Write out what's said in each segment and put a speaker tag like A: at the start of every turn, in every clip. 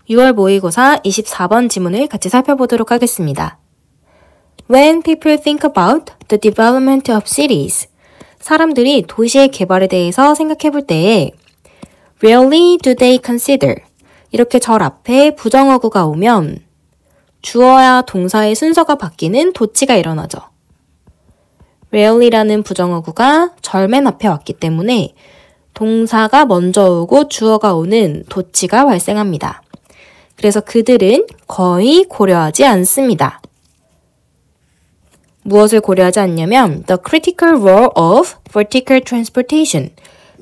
A: 6월 모의고사 24번 지문을 같이 살펴보도록 하겠습니다. When people think about the development of cities, 사람들이 도시의 개발에 대해서 생각해 볼 때에 Rarely do they consider, 이렇게 절 앞에 부정어구가 오면 주어야 동사의 순서가 바뀌는 도치가 일어나죠. Rarely라는 부정어구가 절 맨 앞에 왔기 때문에 동사가 먼저 오고 주어가 오는 도치가 발생합니다. 그래서 그들은 거의 고려하지 않습니다. 무엇을 고려하지 않냐면 the critical role of vertical transportation,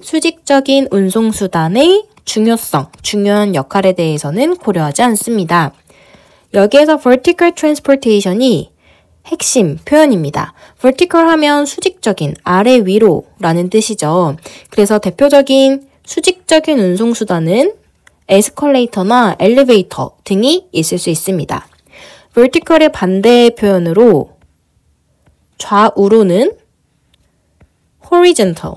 A: 수직적인 운송수단의 중요성, 중요한 역할에 대해서는 고려하지 않습니다. 여기에서 vertical transportation이 핵심 표현입니다. vertical 하면 수직적인, 아래 위로 라는 뜻이죠. 그래서 대표적인 수직적인 운송수단은 에스컬레이터나 엘리베이터 등이 있을 수 있습니다. vertical의 반대 표현으로 좌우로는 horizontal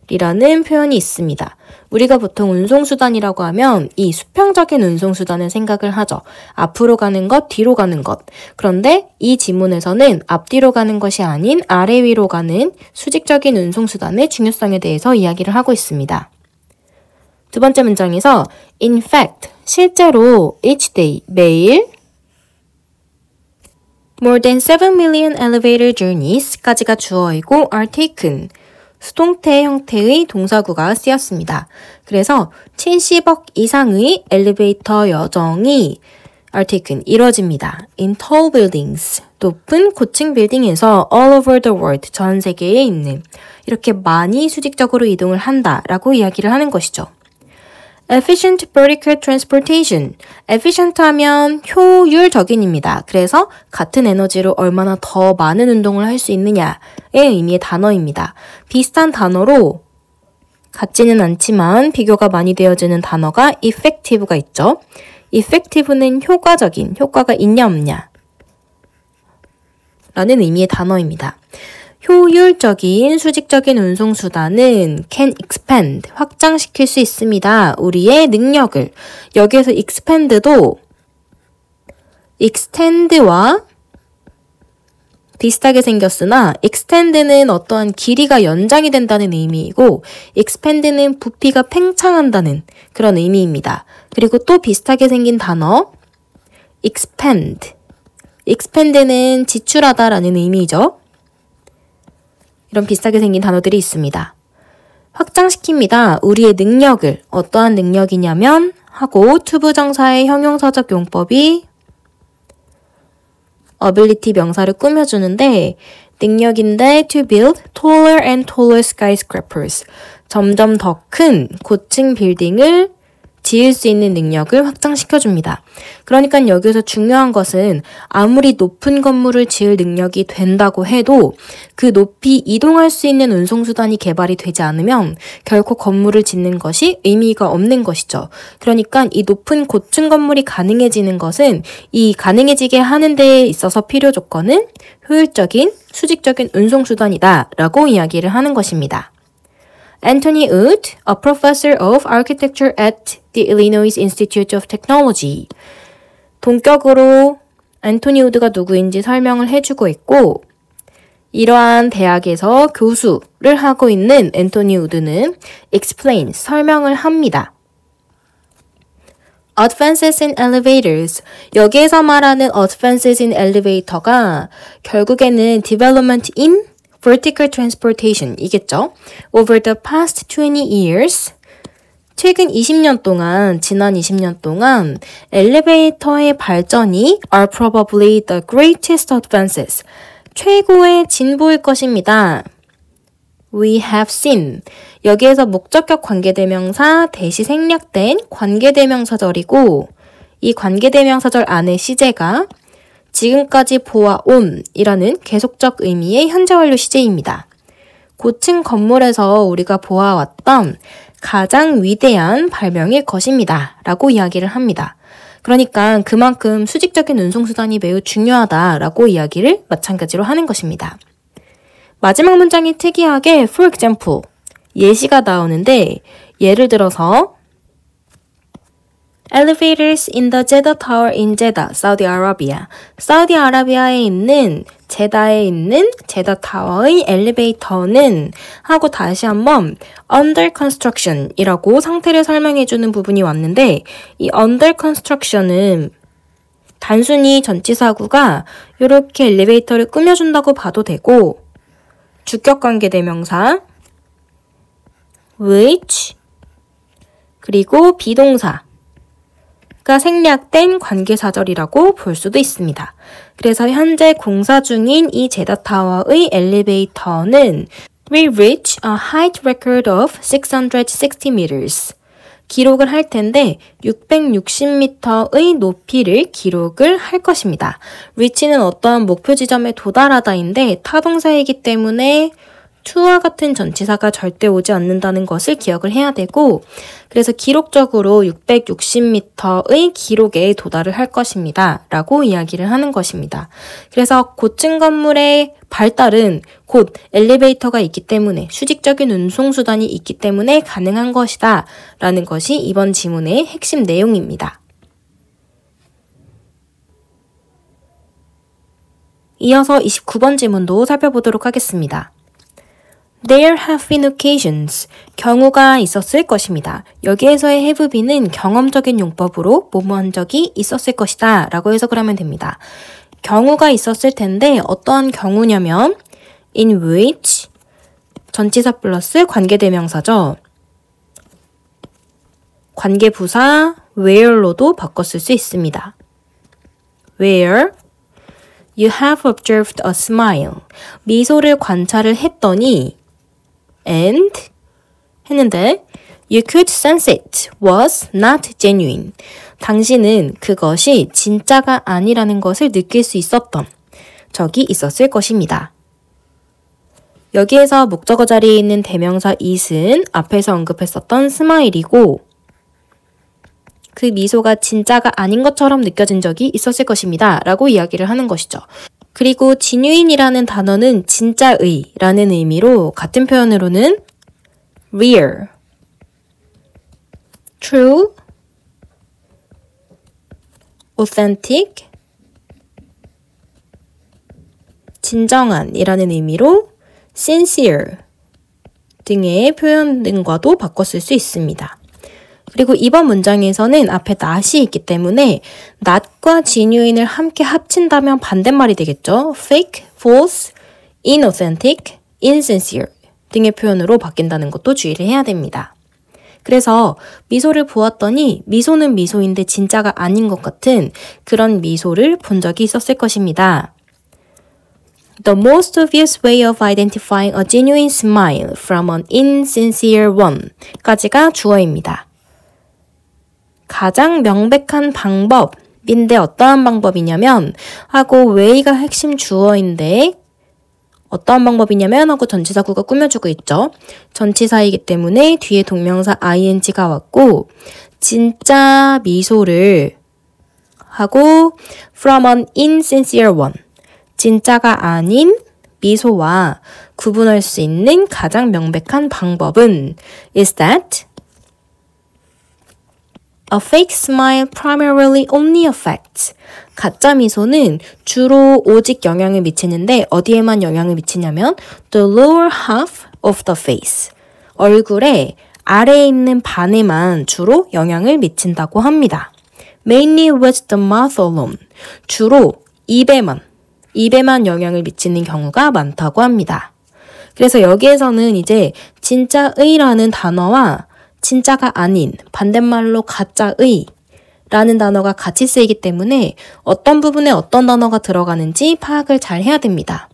A: 이라는 표현이 있습니다. 우리가 보통 운송수단이라고 하면 이 수평적인 운송수단을 생각을 하죠. 앞으로 가는 것, 뒤로 가는 것. 그런데 이 지문에서는 앞뒤로 가는 것이 아닌 아래 위로 가는 수직적인 운송수단의 중요성에 대해서 이야기를 하고 있습니다. 두 번째 문장에서 In fact, 실제로 each day, 매일 More than 7 million elevator journeys까지가 주어이고 are taken, 수동태 형태의 동사구가 쓰였습니다. 그래서 70억 이상의 엘리베이터 여정이 are taken, 이뤄집니다. In tall buildings, 높은 고층 빌딩에서 all over the world, 전 세계에 있는, 이렇게 많이 수직적으로 이동을 한다라고 이야기를 하는 것이죠. Efficient vertical transportation. efficient 하면 효율적인입니다. 그래서 같은 에너지로 얼마나 더 많은 운동을 할 수 있느냐의 의미의 단어입니다. 비슷한 단어로 같지는 않지만 비교가 많이 되어지는 단어가 effective가 있죠. effective는 효과적인, 효과가 있냐 없냐 라는 의미의 단어입니다. 효율적인 수직적인 운송수단은 can expand, 확장시킬 수 있습니다. 우리의 능력을. 여기에서 expand도 extend와 비슷하게 생겼으나 extend는 어떠한 길이가 연장이 된다는 의미이고 expand는 부피가 팽창한다는 그런 의미입니다. 그리고 또 비슷하게 생긴 단어 expand. expand는 지출하다라는 의미죠. 이런 비슷하게 생긴 단어들이 있습니다. 확장시킵니다. 우리의 능력을. 어떠한 능력이냐면 하고 투부정사의 형용사적 용법이 ability 명사를 꾸며주는데 능력인데 to build taller and taller skyscrapers. 점점 더 큰 고층 빌딩을 지을 수 있는 능력을 확장시켜줍니다. 그러니까 여기서 중요한 것은 아무리 높은 건물을 지을 능력이 된다고 해도 그 높이 이동할 수 있는 운송수단이 개발이 되지 않으면 결코 건물을 짓는 것이 의미가 없는 것이죠. 그러니까 이 높은 고층 건물이 가능해지는 것은 이 가능해지게 하는 데에 있어서 필요 조건은 효율적인, 수직적인 운송수단이다 라고 이야기를 하는 것입니다. Anthony Wood, a professor of architecture at the Illinois Institute of Technology. 본격으로 앤토니 우드가 누구인지 설명을 해주고 있고 이러한 대학에서 교수를 하고 있는 앤토니 우드는 explain, 설명을 합니다. Advances in elevators. 여기에서 말하는 advances in elevator가 결국에는 development in vertical transportation 이겠죠. Over the past 20 years, 최근 20년 동안, 지난 20년 동안 엘리베이터의 발전이 are probably the greatest advances. 최고의 진보일 것입니다. We have seen. 여기에서 목적격 관계대명사 대시 생략된 관계대명사절이고 이 관계대명사절 안에 시제가 지금까지 보아온 이라는 계속적 의미의 현재 완료 시제입니다. 고층 건물에서 우리가 보아왔던 가장 위대한 발명일 것입니다. 라고 이야기를 합니다. 그러니까 그만큼 수직적인 운송수단이 매우 중요하다라고 이야기를 마찬가지로 하는 것입니다. 마지막 문장이 특이하게 for example, 예시가 나오는데 예를 들어서 Elevators in the Jeddah Tower in Jeddah, Saudi Arabia. 사우디아라비아에 있는 제다에 있는 제다 타워의 엘리베이터는 하고 다시 한번 under construction 이라고 상태를 설명해주는 부분이 왔는데 이 under construction은 단순히 전치사구가 이렇게 엘리베이터를 꾸며준다고 봐도 되고 주격관계대명사 which 그리고 비동사가 생략된 관계사절이라고 볼 수도 있습니다. 그래서 현재 공사 중인 이 제다타워의 엘리베이터는 will reach a height record of 660 meters. 기록을 할 텐데 660m의 높이를 기록을 할 것입니다. reach는 어떠한 목표 지점에 도달하다인데 타동사이기 때문에 to와 같은 전치사가 절대 오지 않는다는 것을 기억을 해야 되고 그래서 기록적으로 660m의 기록에 도달을 할 것입니다. 라고 이야기를 하는 것입니다. 그래서 고층 건물의 발달은 곧 엘리베이터가 있기 때문에 수직적인 운송수단이 있기 때문에 가능한 것이다. 라는 것이 이번 지문의 핵심 내용입니다. 이어서 29번 지문도 살펴보도록 하겠습니다. There have been occasions. 경우가 있었을 것입니다. 여기에서의 have been은 경험적인 용법으로 뭐뭐한 적이 있었을 것이다 라고 해석을 하면 됩니다. 경우가 있었을 텐데 어떠한 경우냐면 in which 전치사 플러스 관계대명사죠. 관계부사 where로도 바꿨을 수 있습니다. Where you have observed a smile. 미소를 관찰을 했더니 and 했는데 you could sense it was not genuine. 당신은 그것이 진짜가 아니라는 것을 느낄 수 있었던 적이 있었을 것입니다. 여기에서 목적어 자리에 있는 대명사 it은 앞에서 언급했었던 스마일이고 그 미소가 진짜가 아닌 것처럼 느껴진 적이 있었을 것입니다. 라고 이야기를 하는 것이죠. 그리고 genuine이라는 단어는 진짜의 라는 의미로 같은 표현으로는 real, true, authentic, 진정한 이라는 의미로 sincere 등의 표현 등과도 바꿨을 수 있습니다. 그리고 이번 문장에서는 앞에 not이 있기 때문에 not과 genuine을 함께 합친다면 반대말이 되겠죠. fake, false, inauthentic, insincere 등의 표현으로 바뀐다는 것도 주의를 해야 됩니다. 그래서 미소를 보았더니 미소는 미소인데 진짜가 아닌 것 같은 그런 미소를 본 적이 있었을 것입니다. The most obvious way of identifying a genuine smile from an insincere one 까지가 주어입니다. 가장 명백한 방법인데 어떠한 방법이냐면 하고 way가 핵심 주어인데 어떠한 방법이냐면 하고 전치사구가 꾸며주고 있죠. 전치사이기 때문에 뒤에 동명사 ing가 왔고 진짜 미소를 하고 from an insincere one 진짜가 아닌 미소와 구분할 수 있는 가장 명백한 방법은 is that A fake smile primarily only affects. 가짜 미소는 주로 오직 영향을 미치는데 어디에만 영향을 미치냐면 the lower half of the face. 얼굴의 아래에 있는 반에만 주로 영향을 미친다고 합니다. Mainly with the mouth alone. 주로 입에만 영향을 미치는 경우가 많다고 합니다. 그래서 여기에서는 이제 진짜의라는 단어와 진짜가 아닌 반대말로 가짜의 라는 단어가 같이 쓰이기 때문에 어떤 부분에 어떤 단어가 들어가는지 파악을 잘 해야 됩니다.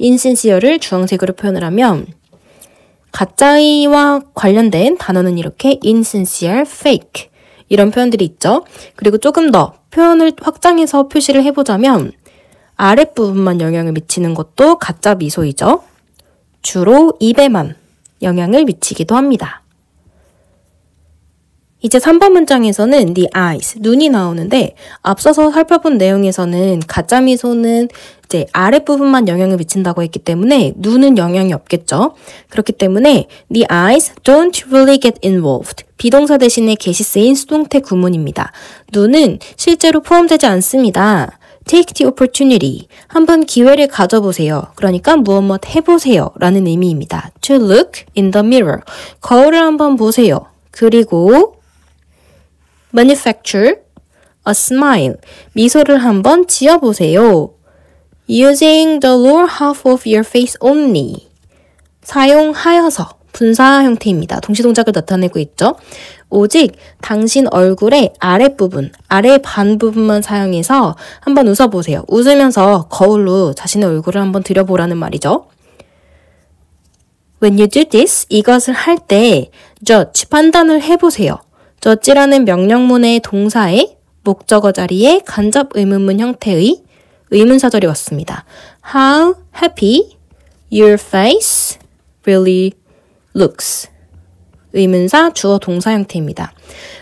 A: insincere를 주황색으로 표현을 하면 가짜의와 관련된 단어는 이렇게 insincere, fake 이런 표현들이 있죠. 그리고 조금 더 표현을 확장해서 표시를 해보자면 아랫부분만 영향을 미치는 것도 가짜 미소이죠. 주로 입에만 영향을 미치기도 합니다. 이제 3번 문장에서는 the eyes, 눈이 나오는데 앞서서 살펴본 내용에서는 가짜 미소는 이제 아랫부분만 영향을 미친다고 했기 때문에 눈은 영향이 없겠죠. 그렇기 때문에 the eyes don't really get involved. 비동사 대신에 get이 쓰인 수동태 구문입니다. 눈은 실제로 포함되지 않습니다. Take the opportunity. 한번 기회를 가져보세요. 그러니까 무엇 해보세요 라는 의미입니다. To look in the mirror. 거울을 한번 보세요. 그리고 manufacture a smile. 미소를 한번 지어보세요. Using the lower half of your face only. 사용하여서 분사 형태입니다. 동시동작을 나타내고 있죠. 오직 당신 얼굴의 아랫부분, 아래 반 부분만 사용해서 한번 웃어보세요. 웃으면서 거울로 자신의 얼굴을 한번 들여보라는 말이죠. When you do this, 이것을 할 때 judge, 판단을 해보세요. judge라는 명령문의 동사의 목적어 자리에 간접 의문문 형태의 의문사절이 왔습니다. How happy your face really looks. 의문사 주어 동사 형태입니다.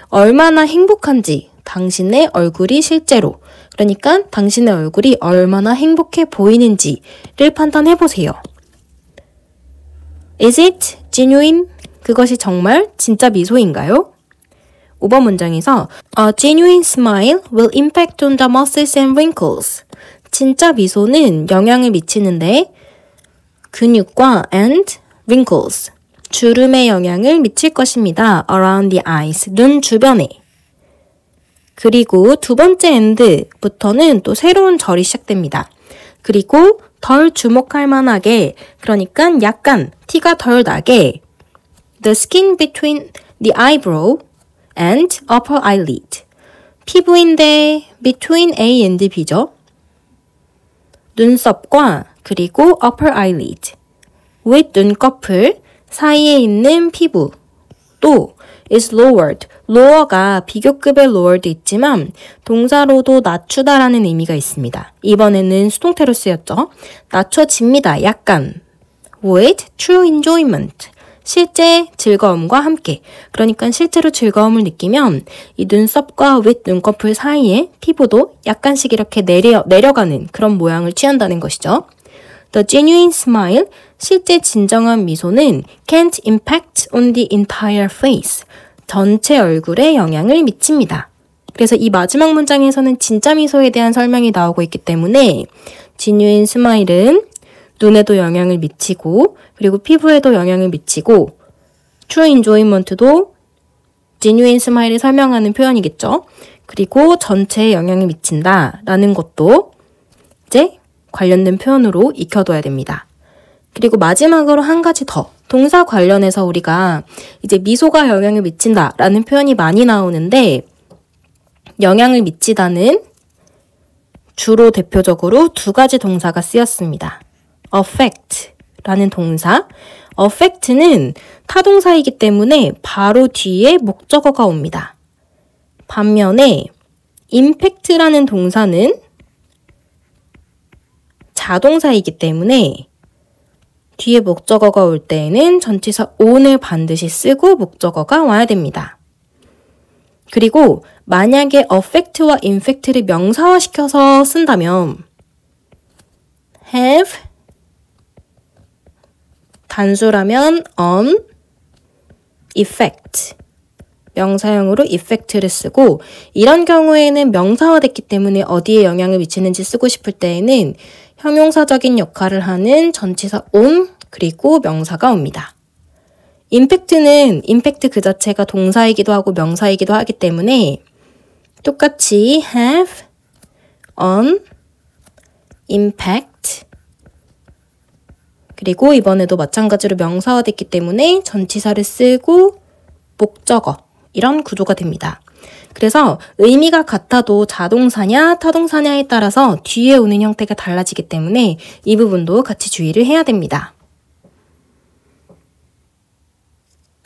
A: 얼마나 행복한지 당신의 얼굴이 실제로, 그러니까 당신의 얼굴이 얼마나 행복해 보이는지를 판단해보세요. Is it genuine? 그것이 정말 진짜 미소인가요? 5번 문장에서 A genuine smile will impact on the muscles and wrinkles. 진짜 미소는 영향을 미치는데 근육과 and wrinkles, 주름에 영향을 미칠 것입니다. Around the eyes, 눈 주변에. 그리고 두 번째 and부터는 또 새로운 절이 시작됩니다. 그리고 덜 주목할 만하게, 그러니까 약간 티가 덜 나게 The skin between the eyebrow and upper eyelid. 피부인데 between A and B죠. 눈썹과 그리고 upper eyelid, with 눈꺼풀 사이에 있는 피부 또 is lowered. lower가 비교급의 lowered 있지만 동사로도 낮추다라는 의미가 있습니다. 이번에는 수동태로 쓰였죠. 낮춰집니다. 약간. with true enjoyment. 실제 즐거움과 함께. 그러니까 실제로 즐거움을 느끼면 이 눈썹과 with 눈꺼풀 사이에 피부도 약간씩 이렇게 내려가는 그런 모양을 취한다는 것이죠. The genuine smile, 실제 진정한 미소는 can't impact on the entire face. 전체 얼굴에 영향을 미칩니다. 그래서 이 마지막 문장에서는 진짜 미소에 대한 설명이 나오고 있기 때문에 genuine smile은 눈에도 영향을 미치고 그리고 피부에도 영향을 미치고 true enjoyment도 genuine smile을 설명하는 표현이겠죠. 그리고 전체에 영향을 미친다라는 것도 이제 관련된 표현으로 익혀둬야 됩니다. 그리고 마지막으로 한 가지 더. 동사 관련해서 우리가 이제 미소가 영향을 미친다라는 표현이 많이 나오는데 영향을 미치다는 주로 대표적으로 두 가지 동사가 쓰였습니다. affect라는 동사. affect는 타동사이기 때문에 바로 뒤에 목적어가 옵니다. 반면에 impact라는 동사는 자동사이기 때문에 뒤에 목적어가 올 때에는 전치사 on을 반드시 쓰고 목적어가 와야 됩니다. 그리고 만약에 affect와 infect를 명사화시켜서 쓴다면 have, 단수라면 on, effect, 명사형으로 effect를 쓰고 이런 경우에는 명사화됐기 때문에 어디에 영향을 미치는지 쓰고 싶을 때에는 형용사적인 역할을 하는 전치사 on 그리고 명사가 옵니다. impact는 impact 그 자체가 동사이기도 하고 명사이기도 하기 때문에 똑같이 have, on, impact 그리고 이번에도 마찬가지로 명사화됐기 때문에 전치사를 쓰고 목적어 이런 구조가 됩니다. 그래서 의미가 같아도 자동사냐 타동사냐에 따라서 뒤에 오는 형태가 달라지기 때문에 이 부분도 같이 주의를 해야 됩니다.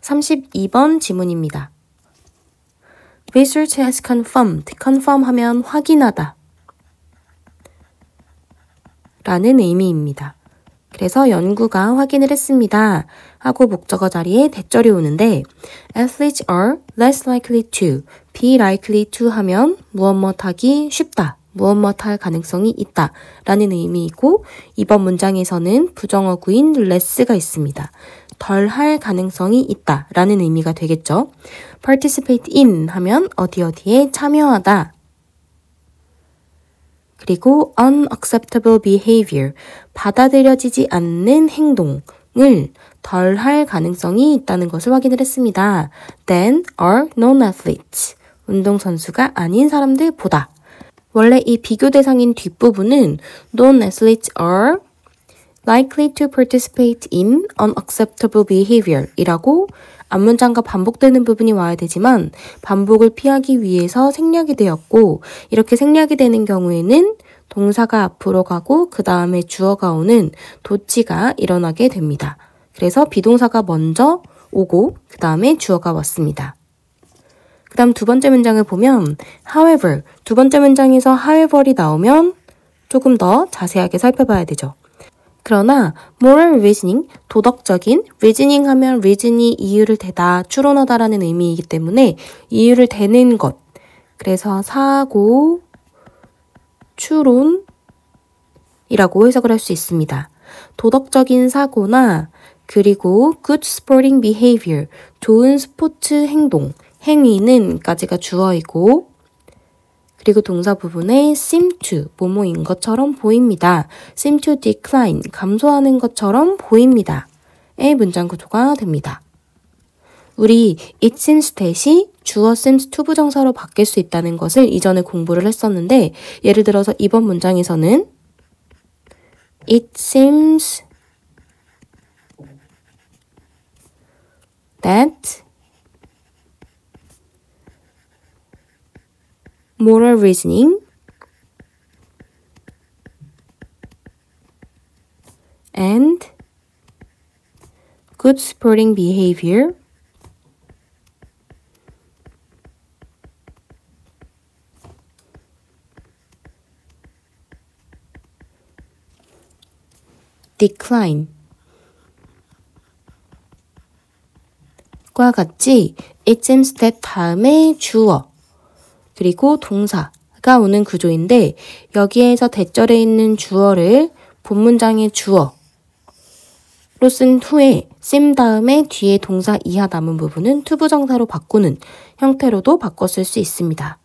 A: 32번 지문입니다. Research has confirmed. confirm 하면 확인하다 라는 의미입니다. 그래서 연구가 확인을 했습니다. 하고 목적어 자리에 대절이 오는데 athletes are less likely to, be likely to 하면 무엇 하기 쉽다, 무엇 할 가능성이 있다 라는 의미이고 이번 문장에서는 부정어구인 less가 있습니다. 덜 할 가능성이 있다 라는 의미가 되겠죠. participate in 하면 어디에 참여하다. 그리고 unacceptable behavior, 받아들여지지 않는 행동을 덜 할 가능성이 있다는 것을 확인을 했습니다. than are non-athletes, 운동선수가 아닌 사람들보다. 원래 이 비교 대상인 뒷부분은 non-athletes are likely to participate in unacceptable behavior 이라고 앞문장과 반복되는 부분이 와야 되지만 반복을 피하기 위해서 생략이 되었고 이렇게 생략이 되는 경우에는 동사가 앞으로 가고 그 다음에 주어가 오는 도치가 일어나게 됩니다. 그래서 비동사가 먼저 오고 그 다음에 주어가 왔습니다. 그 다음 두 번째 문장을 보면 however, 두 번째 문장에서 however이 나오면 조금 더 자세하게 살펴봐야 되죠. 그러나 moral reasoning, 도덕적인 reasoning 하면 reason이 이유를 대다, 추론하다라는 의미이기 때문에 이유를 대는 것. 그래서 사고, 추론이라고 해석을 할 수 있습니다. 도덕적인 사고나 그리고 good sporting behavior, 좋은 스포츠 행동, 행위는 까지가 주어이고 그리고 동사 부분에 seem to, 뭐뭐인 것처럼 보입니다. seem to decline, 감소하는 것처럼 보입니다. 의 문장 구조가 됩니다. 우리 it seems that이 주어 seems to 부정사로 바뀔 수 있다는 것을 이전에 공부를 했었는데 예를 들어서 이번 문장에서는 it seems that moral reasoning and good sporting behavior decline 과 같이 it seems that 다음에 주어 그리고 동사가 오는 구조인데 여기에서 대절에 있는 주어를 본 문장의 주어로 쓴 후에 seem 다음에 뒤에 동사 이하 남은 부분은 투부정사로 바꾸는 형태로도 바꿨을 수 있습니다.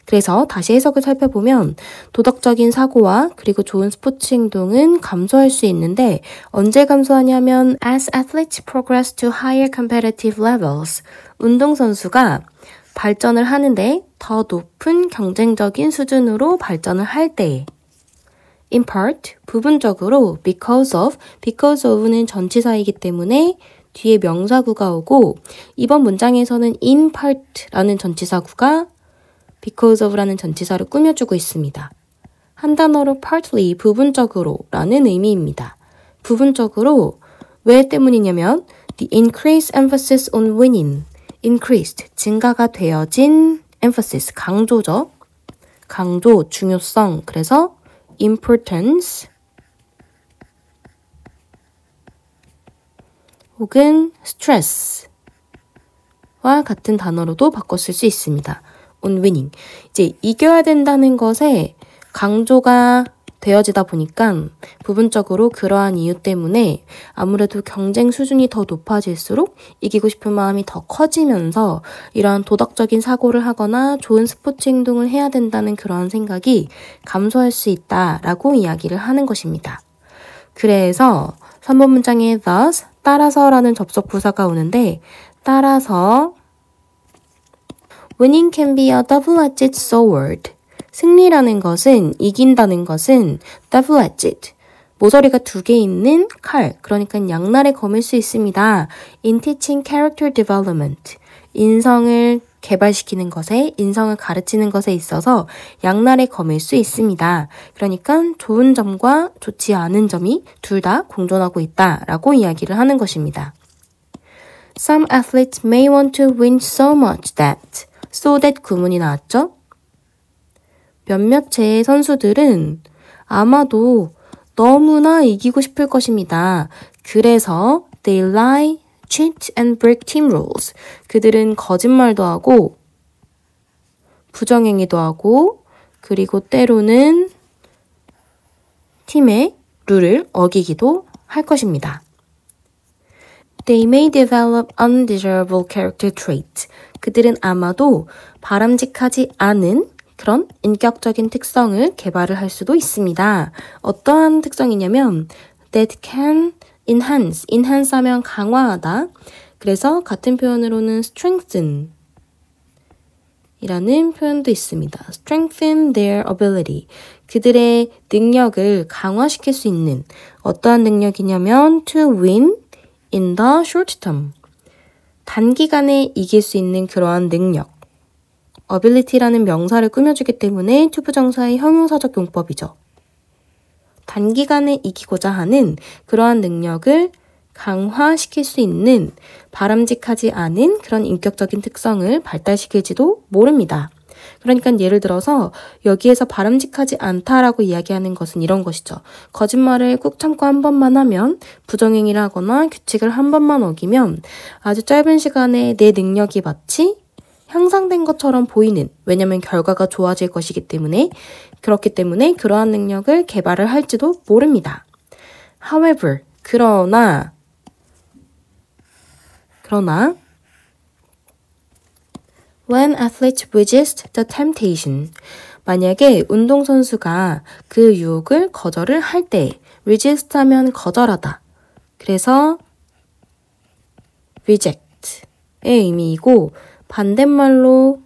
A: 그래서 다시 해석을 살펴보면 도덕적인 사고와 그리고 좋은 스포츠 행동은 감소할 수 있는데 언제 감소하냐면 as athletes progress to higher competitive levels, 운동선수가 발전을 하는데 더 높은 경쟁적인 수준으로 발전을 할 때에 in part, 부분적으로 because of는 전치사이기 때문에 뒤에 명사구가 오고 이번 문장에서는 in part라는 전치사구가 because of라는 전치사를 꾸며주고 있습니다. 한 단어로 partly, 부분적으로 라는 의미입니다. 부분적으로 왜 때문이냐면 the increased emphasis on winning, increased, 증가가 되어진 emphasis, 강조죠. 강조, 중요성, 그래서 importance 혹은 stress와 같은 단어로도 바꿨을 수 있습니다. on winning. 이제 이겨야 된다는 것에 강조가 되어지다 보니까 부분적으로 그러한 이유 때문에 아무래도 경쟁 수준이 더 높아질수록 이기고 싶은 마음이 더 커지면서 이러한 도덕적인 사고를 하거나 좋은 스포츠 행동을 해야 된다는 그러한 생각이 감소할 수 있다라고 이야기를 하는 것입니다. 그래서 3번 문장에 thus, 따라서라는 접속 부사가 오는데 따라서 winning can be a double-edged sword. 승리라는 것은, 이긴다는 것은 double-edged, 모서리가 두 개 있는 칼, 그러니까 양날의 검일 수 있습니다. In teaching character development, 인성을 개발시키는 것에, 인성을 가르치는 것에 있어서 양날의 검일 수 있습니다. 그러니까 좋은 점과 좋지 않은 점이 둘 다 공존하고 있다라고 이야기를 하는 것입니다. Some athletes may want to win so much that, so that 구문이 나왔죠? 몇몇 제 선수들은 아마도 너무나 이기고 싶을 것입니다. 그래서 they lie, cheat and break team rules. 그들은 거짓말도 하고 부정행위도 하고 그리고 때로는 팀의 룰을 어기기도 할 것입니다. They may develop undesirable character traits. 그들은 아마도 바람직하지 않은 그런 인격적인 특성을 개발을 할 수도 있습니다. 어떠한 특성이냐면 that can enhance 하면 강화하다. 그래서 같은 표현으로는 strengthen 이라는 표현도 있습니다. strengthen their ability. 그들의 능력을 강화시킬 수 있는 어떠한 능력이냐면 to win in the short term. 단기간에 이길 수 있는 그러한 능력. ability라는 명사를 꾸며주기 때문에 to 부정사의 형용사적 용법이죠. 단기간에 이기고자 하는 그러한 능력을 강화시킬 수 있는 바람직하지 않은 그런 인격적인 특성을 발달시킬지도 모릅니다. 그러니까 예를 들어서 여기에서 바람직하지 않다라고 이야기하는 것은 이런 것이죠. 거짓말을 꾹 참고 한 번만 하면, 부정행위를 하거나 규칙을 한 번만 어기면 아주 짧은 시간에 내 능력이 마치 향상된 것처럼 보이는, 왜냐면 결과가 좋아질 것이기 때문에, 그렇기 때문에 그러한 능력을 개발을 할지도 모릅니다. However, 그러나 when athletes resist the temptation, 만약에 운동선수가 그 유혹을 거절을 할 때, resist 하면 거절하다. 그래서 reject의 의미이고 반대말로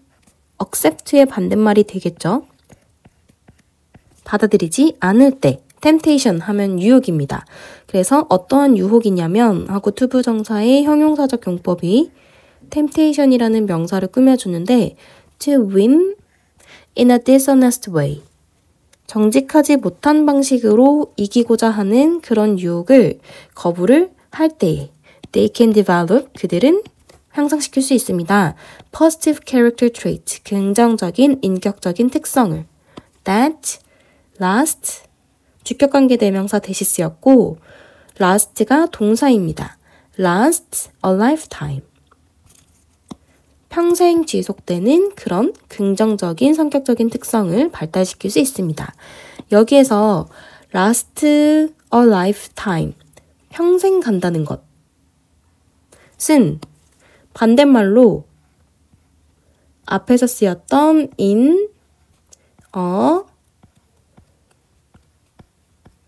A: accept의 반대말이 되겠죠. 받아들이지 않을 때, temptation 하면 유혹입니다. 그래서 어떠한 유혹이냐면 하고 투부정사의 형용사적 용법이 temptation이라는 명사를 꾸며주는데 to win in a dishonest way. 정직하지 못한 방식으로 이기고자 하는 그런 유혹을 거부를 할 때에 they can develop, 그들은 향상시킬 수 있습니다. positive character trait, 긍정적인 인격적인 특성을. that, last, 주격관계 대명사 대시 쓰였고 last가 동사입니다. last a lifetime. 평생 지속되는 그런 긍정적인 성격적인 특성을 발달시킬 수 있습니다. 여기에서 last a lifetime, 평생 간다는 것은 반대말로 앞에서 쓰였던 in a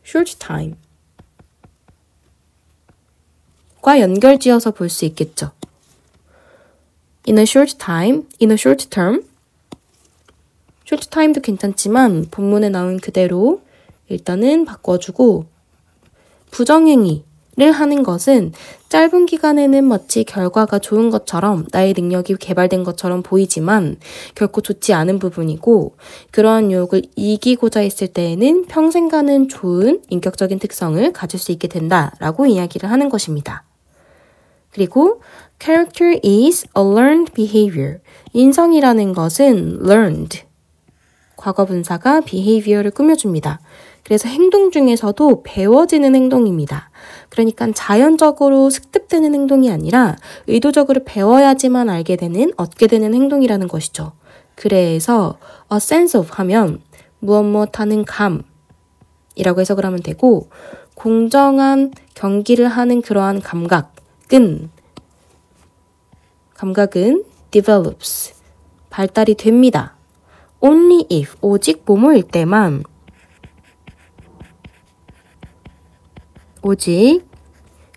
A: short time 과 연결지어서 볼 수 있겠죠. in a short time, in a short term. short time도 괜찮지만 본문에 나온 그대로 일단은 바꿔주고, 부정행위를 하는 것은 짧은 기간에는 마치 결과가 좋은 것처럼, 나의 능력이 개발된 것처럼 보이지만 결코 좋지 않은 부분이고, 그러한 유혹을 이기고자 했을 때에는 평생 가는 좋은 인격적인 특성을 가질 수 있게 된다라고 이야기를 하는 것입니다. 그리고 character is a learned behavior. 인성이라는 것은 learned, 과거분사가 behavior를 꾸며줍니다. 그래서 행동 중에서도 배워지는 행동입니다. 그러니까 자연적으로 습득되는 행동이 아니라 의도적으로 배워야지만 알게 되는, 얻게 되는 행동이라는 것이죠. 그래서 a sense of 하면 무엇 하는 감이라고 해석을 하면 되고, 공정한 경기를 하는 그러한 감각은 develops, 발달이 됩니다. only if, 오직 뭐뭐일 때만, 오직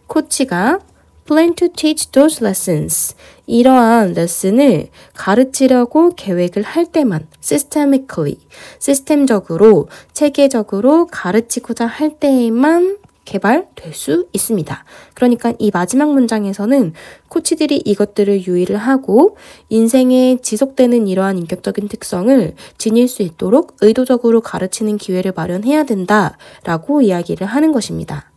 A: 코치가 plan to teach those lessons, 이러한 레슨을 가르치려고 계획을 할 때만, systemically, 시스템적으로, 체계적으로 가르치고자 할 때에만 개발될 수 있습니다. 그러니까 이 마지막 문장에서는 코치들이 이것들을 유의를 하고 인생에 지속되는 이러한 인격적인 특성을 지닐 수 있도록 의도적으로 가르치는 기회를 마련해야 된다라고 이야기를 하는 것입니다.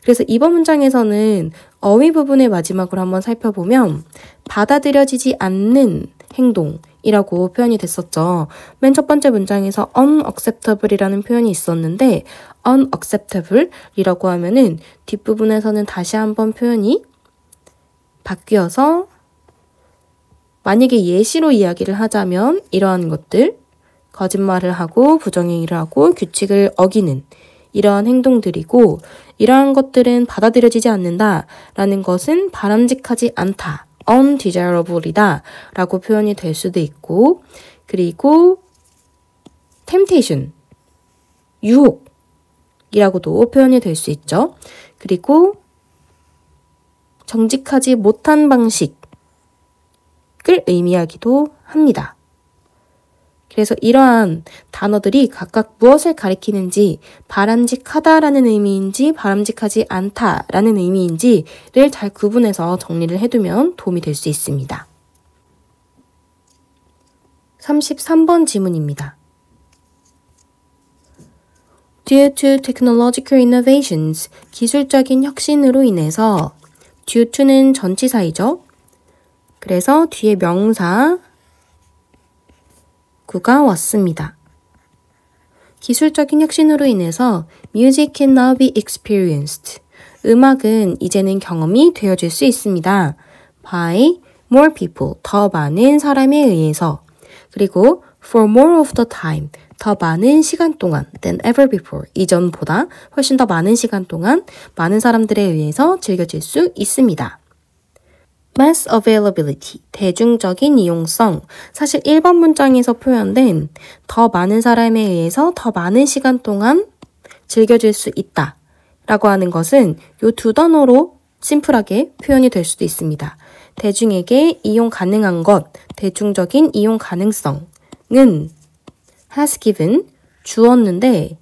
A: 그래서 이번 문장에서는 어휘 부분의 마지막으로 한번 살펴보면 받아들여지지 않는 행동, 이라고 표현이 됐었죠. 맨 첫 번째 문장에서 unacceptable이라는 표현이 있었는데 unacceptable 이라고 하면은 뒷부분에서는 다시 한번 표현이 바뀌어서 만약에 예시로 이야기를 하자면 이러한 것들, 거짓말을 하고 부정행위를 하고 규칙을 어기는 이러한 행동들이고 이러한 것들은 받아들여지지 않는다라는 것은 바람직하지 않다, undesirable이다 라고 표현이 될 수도 있고 그리고 temptation, 유혹이라고도 표현이 될 수 있죠. 그리고 정직하지 못한 방식을 의미하기도 합니다. 그래서 이러한 단어들이 각각 무엇을 가리키는지 바람직하다라는 의미인지 바람직하지 않다라는 의미인지를 잘 구분해서 정리를 해두면 도움이 될 수 있습니다. 33번 지문입니다. Due to technological innovations, 기술적인 혁신으로 인해서 due to는 전치사이죠. 그래서 뒤에 명사 구가 왔습니다. 기술적인 혁신으로 인해서 music can now be experienced. 음악은 이제는 경험이 되어질 수 있습니다. by more people, 더 많은 사람에 의해서. 그리고 for more of the time, 더 많은 시간 동안 than ever before, 이전보다 훨씬 더 많은 시간 동안 많은 사람들에 의해서 즐겨질 수 있습니다. mass availability, 대중적인 이용성. 사실 1번 문장에서 표현된 더 많은 사람에 의해서 더 많은 시간 동안 즐겨질 수 있다 라고 하는 것은 이 두 단어로 심플하게 표현이 될 수도 있습니다. 대중에게 이용 가능한 것, 대중적인 이용 가능성은 has given, 주었는데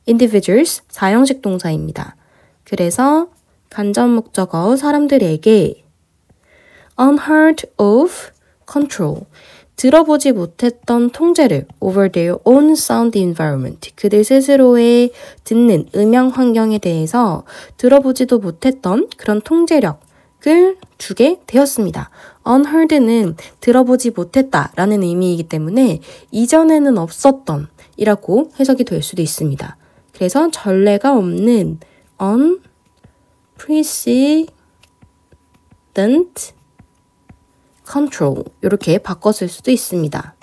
A: individuals, 4형식 동사입니다. 그래서 간접 목적어 사람들에게 unheard of control, 들어보지 못했던 통제를 over their own sound environment, 그들 스스로의 듣는 음향 환경에 대해서 들어보지도 못했던 그런 통제력을 주게 되었습니다. unheard는 들어보지 못했다라는 의미이기 때문에 이전에는 없었던 이라고 해석이 될 수도 있습니다. 그래서 전례가 없는 unprecedented control 이렇게 바꿨을 수도 있습니다.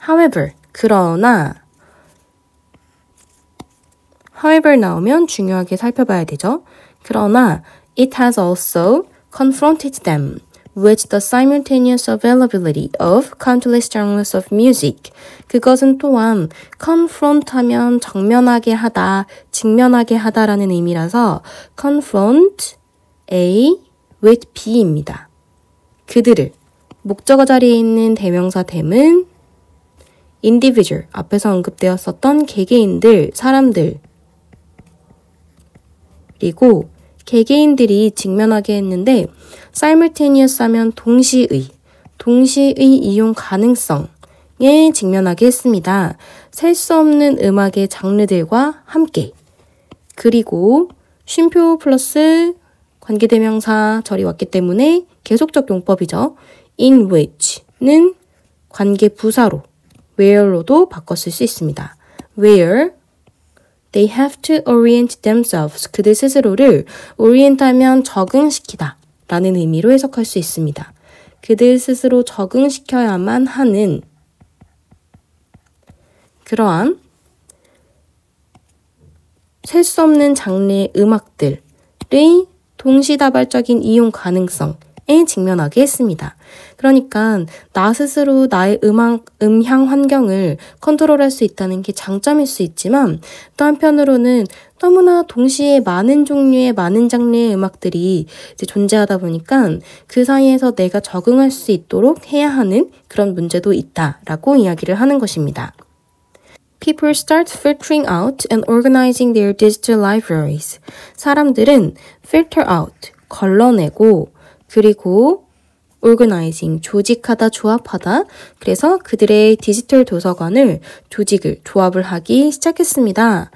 A: However, 그러나 however 나오면 중요하게 살펴봐야 되죠. 그러나 it has also confronted them with the simultaneous availability of countless genres of music. 그것은 또한 confront하면 정면하게 하다, 직면하게 하다라는 의미라서 confront A with B입니다. 그들을, 목적어 자리에 있는 대명사 them은 individual, 앞에서 언급되었었던 개개인들, 사람들 그리고 개개인들이 직면하게 했는데 simultaneous 하면 동시의 이용 가능성에 직면하게 했습니다. 셀 수 없는 음악의 장르들과 함께. 그리고 쉼표 플러스 관계대명사 절이 왔기 때문에 계속적 용법이죠. in which는 관계부사로 where로도 바꿨을 수 있습니다. where they have to orient themselves, 그들 스스로를 orient하면 적응시키다 라는 의미로 해석할 수 있습니다. 그들 스스로 적응시켜야만 하는 그러한 셀 수 없는 장르의 음악들의 동시다발적인 이용 가능성에 직면하게 했습니다. 그러니까 나 스스로 나의 음향 환경을 컨트롤할 수 있다는 게 장점일 수 있지만 또 한편으로는 너무나 동시에 많은 종류의 많은 장르의 음악들이 이제 존재하다 보니까 그 사이에서 내가 적응할 수 있도록 해야 하는 그런 문제도 있다라고 이야기를 하는 것입니다. People start filtering out and organizing their digital libraries. 사람들은 filter out, 걸러내고 그리고 organizing, 조직하다, 조합하다. 그래서 그들의 디지털 도서관을 조합을 하기 시작했습니다.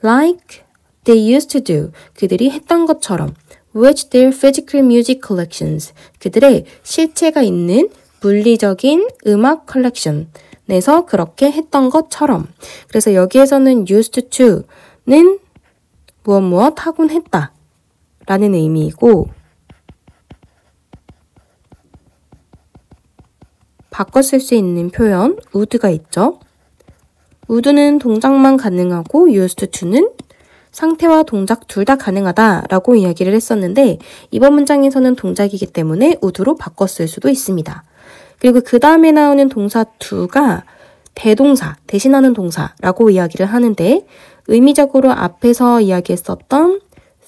A: Like they used to do. 그들이 했던 것처럼. With their physical music collections. 그들의 실체가 있는 물리적인 음악 컬렉션에서 그렇게 했던 것처럼. 그래서 여기에서는 used to는 무엇 하곤 했다 라는 의미이고, 바꿔 쓸 수 있는 표현 would가 있죠. would는 동작만 가능하고 used to는 상태와 동작 둘 다 가능하다라고 이야기를 했었는데, 이번 문장에서는 동작이기 때문에 would로 바꿔 쓸 수도 있습니다. 그리고 그 다음에 나오는 동사 to가 대동사, 대신하는 동사라고 이야기를 하는데, 의미적으로 앞에서 이야기했었던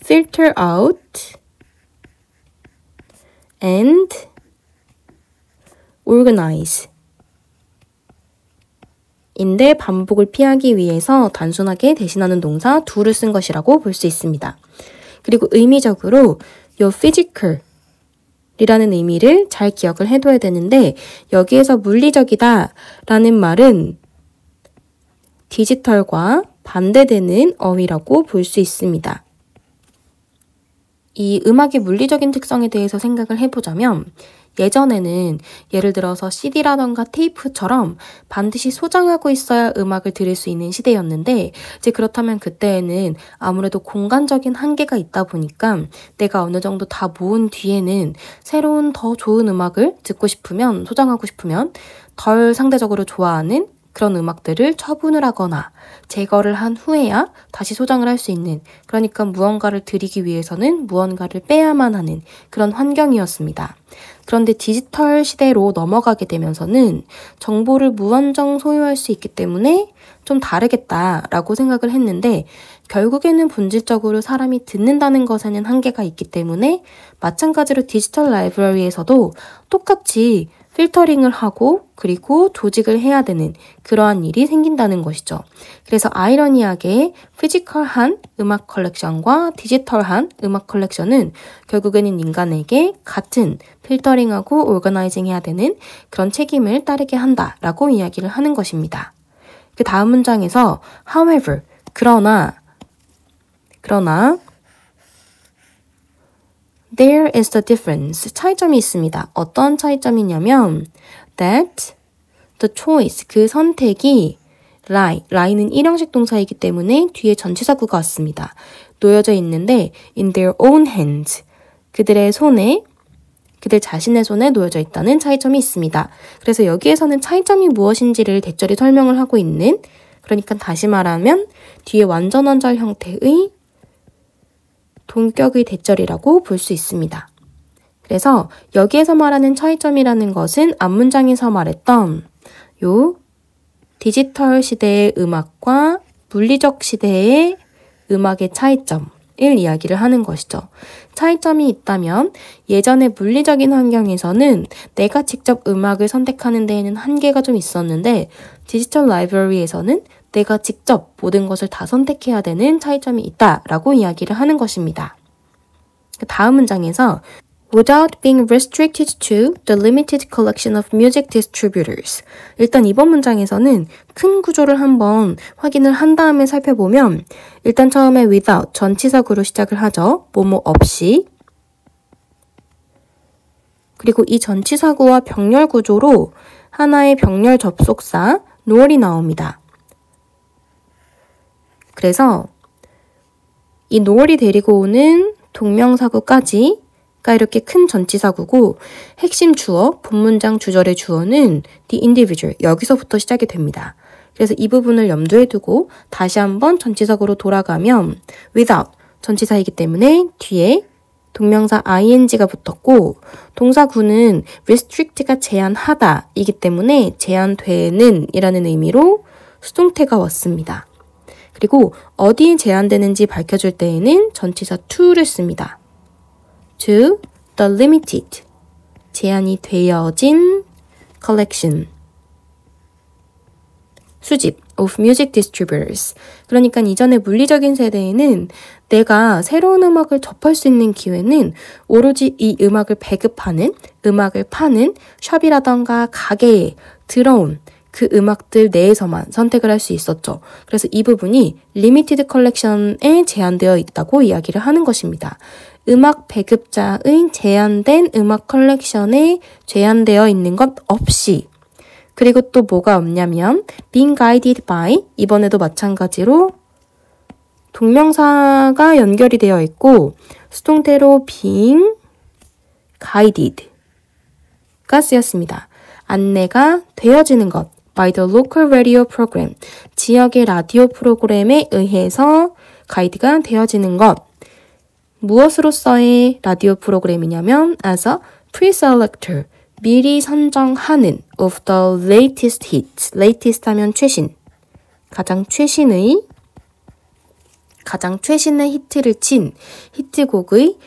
A: filter out and organize 인데 반복을 피하기 위해서 단순하게 대신하는 동사 do를 쓴 것이라고 볼 수 있습니다. 그리고 의미적으로 your physical 이라는 의미를 잘 기억을 해둬야 되는데, 여기에서 물리적이다 라는 말은 디지털과 반대되는 어휘라고 볼 수 있습니다. 이 음악의 물리적인 특성에 대해서 생각을 해보자면, 예전에는 예를 들어서 CD라던가 테이프처럼 반드시 소장하고 있어야 음악을 들을 수 있는 시대였는데, 이제 그렇다면 그때에는 아무래도 공간적인 한계가 있다 보니까 내가 어느 정도 다 모은 뒤에는 새로운 더 좋은 음악을 듣고 싶으면, 소장하고 싶으면 덜 상대적으로 좋아하는 그런 음악들을 처분을 하거나 제거를 한 후에야 다시 소장을 할 수 있는, 그러니까 무언가를 드리기 위해서는 무언가를 빼야만 하는 그런 환경이었습니다. 그런데 디지털 시대로 넘어가게 되면서는 정보를 무한정 소유할 수 있기 때문에 좀 다르겠다라고 생각을 했는데, 결국에는 본질적으로 사람이 듣는다는 것에는 한계가 있기 때문에 마찬가지로 디지털 라이브러리에서도 똑같이 필터링을 하고 그리고 조직을 해야 되는 그러한 일이 생긴다는 것이죠. 그래서 아이러니하게 피지컬한 음악 컬렉션과 디지털한 음악 컬렉션은 결국에는 인간에게 같은 필터링하고 오거나이징 해야 되는 그런 책임을 따르게 한다라고 이야기를 하는 것입니다. 그 다음 문장에서 however, 그러나 There is the difference. 차이점이 있습니다. 어떤 차이점이냐면 that the choice, 그 선택이 lie는 일형식 동사이기 때문에 뒤에 전치사구가 왔습니다. 놓여져 있는데 in their own hands, 그들 자신의 손에 놓여져 있다는 차이점이 있습니다. 그래서 여기에서는 차이점이 무엇인지를 대절히 설명을 하고 있는, 그러니까 다시 말하면 뒤에 완전원절 형태의 동격의 대절이라고 볼 수 있습니다. 그래서 여기에서 말하는 차이점이라는 것은 앞문장에서 말했던 요 디지털 시대의 음악과 물리적 시대의 음악의 차이점을 이야기를 하는 것이죠. 차이점이 있다면 예전의 물리적인 환경에서는 내가 직접 음악을 선택하는 데에는 한계가 좀 있었는데, 디지털 라이브러리에서는 내가 직접 모든 것을 다 선택해야 되는 차이점이 있다라고 이야기를 하는 것입니다. 다음 문장에서 without being restricted to the limited collection of music distributors. 일단 이번 문장에서는 큰 구조를 한번 확인을 한 다음에 살펴보면, 일단 처음에 without 전치사구로 시작을 하죠. 뭐뭐 없이. 그리고 이 전치사구와 병렬 구조로 하나의 병렬 접속사 nor이 나옵니다. 그래서 이 nor이 데리고 오는 동명사구까지가 이렇게 큰 전치사구고, 핵심 주어, 본문장 주절의 주어는 the individual, 여기서부터 시작이 됩니다. 그래서 이 부분을 염두에 두고 다시 한번 전치사구로 돌아가면 without, 전치사이기 때문에 뒤에 동명사 ing가 붙었고, 동사구는 restrict가 제한하다 이기 때문에 제한되는 이라는 의미로 수동태가 왔습니다. 그리고 어디에 제한되는지 밝혀줄 때에는 전치사 to를 씁니다. to the limited, 제한이 되어진 collection, 수집 of music distributors. 그러니까 이전의 물리적인 세대에는 내가 새로운 음악을 접할 수 있는 기회는 오로지 이 음악을 배급하는, 음악을 파는 샵이라던가 가게에 들어온 그 음악들 내에서만 선택을 할 수 있었죠. 그래서 이 부분이 리미티드 컬렉션에 제한되어 있다고 이야기를 하는 것입니다. 음악 배급자의 제한된 음악 컬렉션에 제한되어 있는 것 없이 그리고 또 뭐가 없냐면 being guided by 이번에도 마찬가지로 동명사가 연결이 되어 있고 수동태로 being guided가 쓰였습니다. 안내가 되어지는 것 by the local radio program 지역의 라디오 프로그램에 의해서 가이드가 되어지는 것 무엇으로서의 라디오 프로그램이냐면 as a pre-selector 미리 선정하는 of the latest hits latest 하면 최신 가장 최신의 히트를 친 히트곡의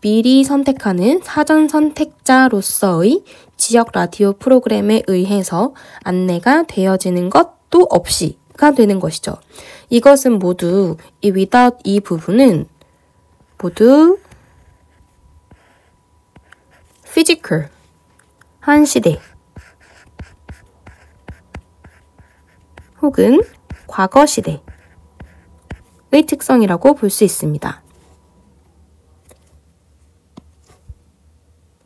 A: 미리 선택하는 사전 선택자로서의 지역 라디오 프로그램에 의해서 안내가 되어지는 것도 없이가 되는 것이죠. 이것은 모두 이 without 이 부분은 모두 physical 한 시대 혹은 과거 시대의 특성이라고 볼 수 있습니다.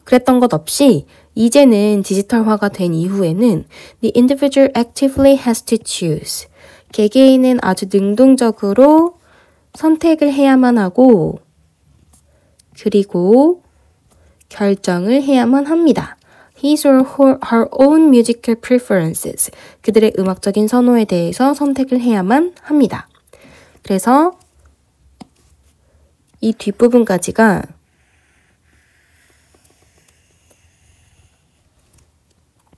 A: 그랬던 것 없이 이제는 디지털화가 된 이후에는 the individual actively has to choose. 개개인은 아주 능동적으로 선택을 해야만 하고 그리고 결정을 해야만 합니다. His or her own musical preferences. 그들의 음악적인 선호에 대해서 선택을 해야만 합니다. 그래서 이 뒷부분까지가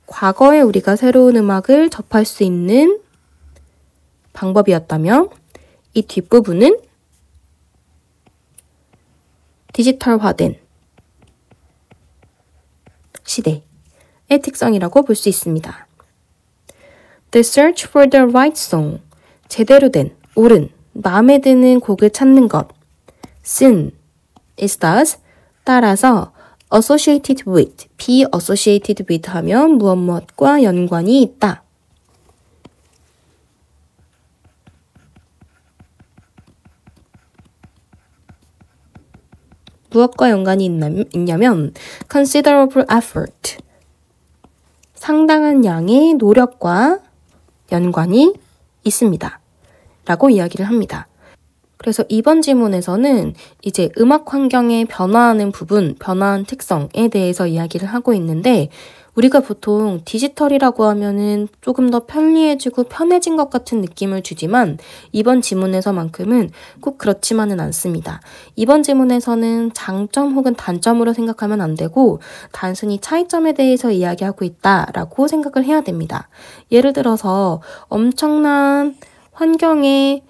A: 과거에 우리가 새로운 음악을 접할 수 있는 방법이었다면 이 뒷부분은 디지털화된 시대의 특성이라고 볼 수 있습니다. The search for the right song. 제대로 된, 옳은, 마음에 드는 곡을 찾는 것. 쓴 is thus 따라서 associated with, be associated with 하면 무엇과 연관이 있다. 무엇과 연관이 있냐면 considerable effort, 상당한 양의 노력과 연관이 있습니다. 라고 이야기를 합니다. 그래서 이번 지문에서는 이제 음악 환경의 변화하는 부분, 변화한 특성에 대해서 이야기를 하고 있는데 우리가 보통 디지털이라고 하면은 조금 더 편리해지고 편해진 것 같은 느낌을 주지만 이번 지문에서만큼은 꼭 그렇지만은 않습니다. 이번 지문에서는 장점 혹은 단점으로 생각하면 안 되고 단순히 차이점에 대해서 이야기하고 있다라고 생각을 해야 됩니다. 예를 들어서 엄청난 환경의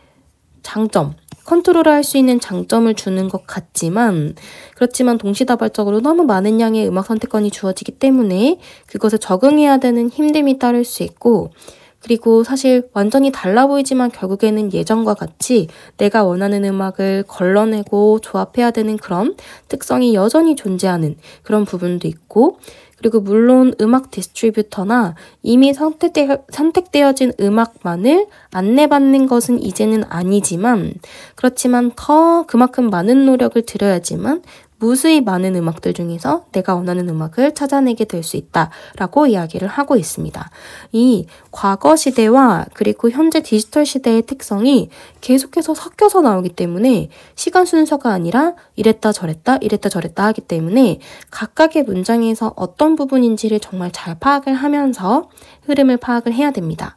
A: 장점, 컨트롤할 수 있는 장점을 주는 것 같지만 그렇지만 동시다발적으로 너무 많은 양의 음악 선택권이 주어지기 때문에 그것에 적응해야 되는 힘듦이 따를 수 있고 그리고 사실 완전히 달라 보이지만 결국에는 예전과 같이 내가 원하는 음악을 걸러내고 조합해야 되는 그런 특성이 여전히 존재하는 그런 부분도 있고 그리고 물론 음악 디스트리뷰터나 이미 선택되어진 음악만을 안내받는 것은 이제는 아니지만 그렇지만 더 그만큼 많은 노력을 들여야지만 무수히 많은 음악들 중에서 내가 원하는 음악을 찾아내게 될 수 있다라고 이야기를 하고 있습니다. 이 과거 시대와 그리고 현재 디지털 시대의 특성이 계속해서 섞여서 나오기 때문에 시간 순서가 아니라 이랬다 저랬다 하기 때문에 각각의 문장에서 어떤 부분인지를 정말 잘 파악을 하면서 흐름을 파악을 해야 됩니다.